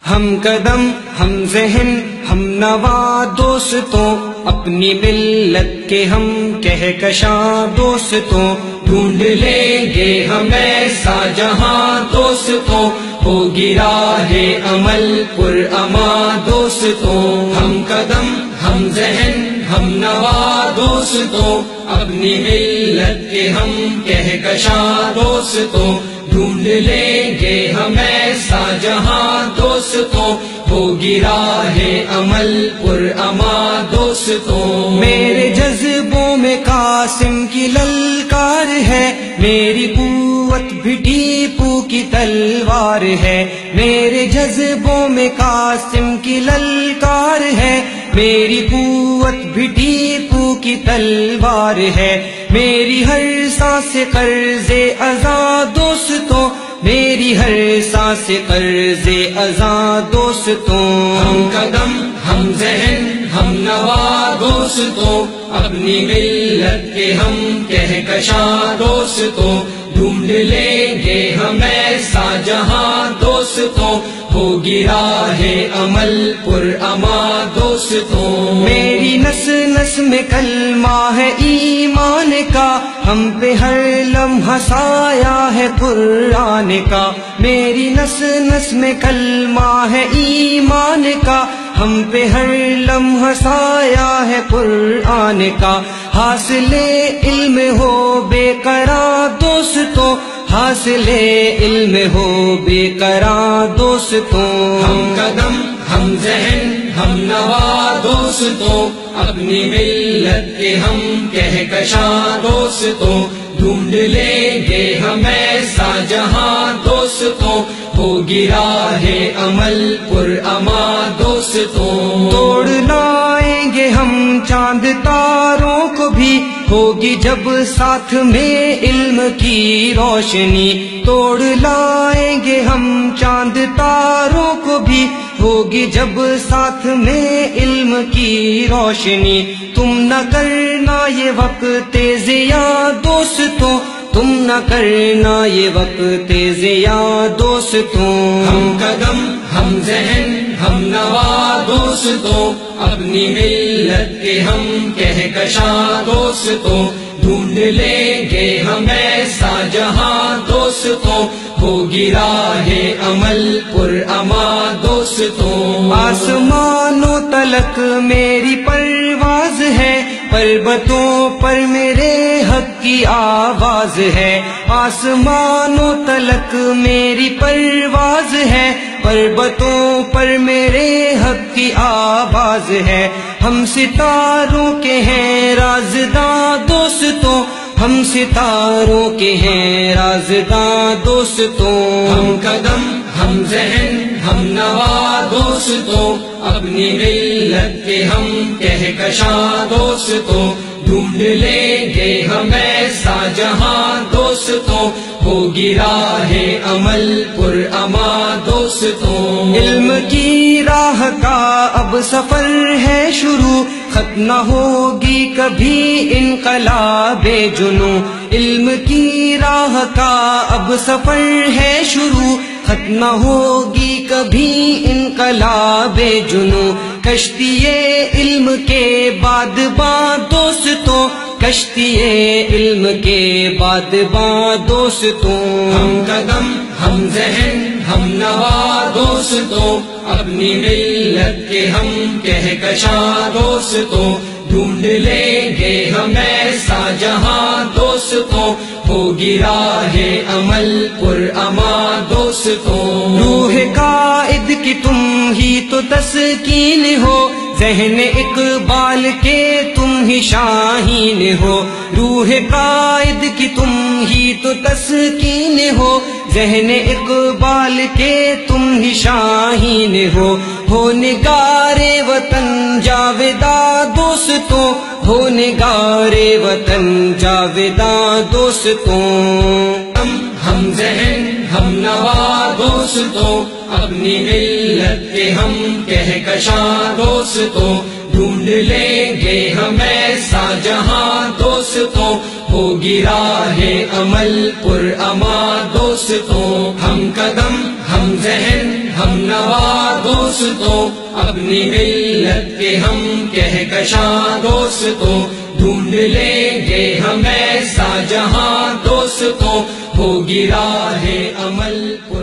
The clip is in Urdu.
ہم قدم ہم ذہن ہم نوا دوستوں، اپنی ملت کے ہم کہکشاں دوستوں، ڈھونڈ لیں گے ہم ایسا جہاں دوستوں، ہوگی راہ عمل پر اما دوستوں۔ ہم قدم ہم ذہن ہم نوا دوستوں، اپنی ملت کے ہم کہکشاں دوستوں، ڈھونڈ لیں گے ہم ایسا جہاں دوستوں، ہوگی راہ عمل پر اما دوستوں۔ میرے جذبوں میں قاسم کی للکار ہے، میری قوت بھی ٹیپو کی تلوار ہے، میرے جذبوں میں قاسم کی للکار ہے، میری قوت بھی ٹیپو کی تلوار ہے، میری ہر سانس قرض ازاں دوستوں، میری ہر سانس قرض ازاں دوستوں۔ ہم قدم ہم ذہن ہم نوا دوستوں، اپنی ملت کے ہم کہکشاں دوستوں، ڈھونڈ لیں گے ہم ایسا جہاں دوستوں، ہوگی راہ عمل پر اما دوستوں۔ میری نس نس میں کلمہ ہے ایمان کا، ہم پہ ہر لمحہ سایہ ہے قرآن کا، میری نس نس میں کلمہ ہے ایمان کا، ہم پہ ہر لمحہ سایہ ہے قرآن کا، حاصل علم ہو بے قرار دوستوں، حاصل علم ہو بے قرار دوستوں۔ ہم قدم ہم ذہن ہم نوا دوستوں، اپنی ملت کے ہم کہکشاں دوستوں، ڈھونڈ لیں گے ہم ایسا جہاں دوستوں، ہوگی راہ عمل پر اما دوستوں۔ توڑ لائیں گے ہم چاند تاروں کو بھی، ہوگی جب ساتھ میں علم کی روشنی، توڑ لائیں گے ہم چاند تاروں کو بھی، ہوگی جب ساتھ میں علم کی روشنی، تم نہ کرنا یہ وقت ضیاء دوستوں، تم نہ کرنا یہ وقت ضیاء دوستوں۔ ہم قدم ہم ذہن ہم نوا دوستوں، اپنی ملت کے ہم کہکشاں دوستوں، ڈھونڈ لیں گے ہم ایسا جہاں دوستوں، ہوگی راہ عمل پر اما دوستوں۔ آسمانوں تلک میری پرواز ہے، پربتوں پر میرے حق کی آواز ہے، آسمانوں تلک میری پرواز ہے، پربتوں پر میرے حق کی آواز ہے، ہم ستاروں کے ہیں رازداں دوستوں، ہم ستاروں کے ہیں رازداں دوستوں۔ ہم قدم ہم ذہن ہم نوا دوستوں، اپنی ملت کے ہم کہکشاں دوستوں، ڈھونڈ لیں گے ہم ایسا جہاں دوستوں، ہوگی راہ عمل پر اما دوستوں۔ علم کی راہ کا اب سفر ہے شروع، ختم نہ ہوگی کبھی انقلاب جنوں، علم کی راہ کا اب سفر ہے شروع، ختم نہ ہوگی کبھی انقلاب جنوں، کشتی علم کے بعد باں دوستوں، کشتی علم کے بعد باں دوستوں۔ ہم قدم ہم ذہن ہم نوا دوستوں، اپنی ملت کے ہم کہکشاں دوستوں، ڈھونڈ لیں گے ہم ایسا جہاں دوستوں، ہوگی راہ عمل پر اما دوستوں۔ روح قائد کی تم ہی تو تسکین ہو، ذہن اقبال کے تم ہی شاہین ہو، روح قائد کی تم ہی تو تسکین ہو، ذہن اقبال کے تم ہی شاہین ہو نگار وطن جاویداں دوستوں، ہو نگار وطن جاویداں دوستوں۔ ہم ذہن ہم نوا دوستوں، اپنی ملت کے ہم کہکشاں دوستوں، ڈھونڈ لیں گے ہم ایسا جہاں دوستوں، ہوگی راہ عمل پر اما دوستوں۔ ہم قدم ہم ذہن ہم نوا دوستوں اپنی ملت کے ہم کہکشاں دوستوں ڈھونڈ لیں گے ہم ایسا جہاں دوستوں ہوگی راہ عمل پر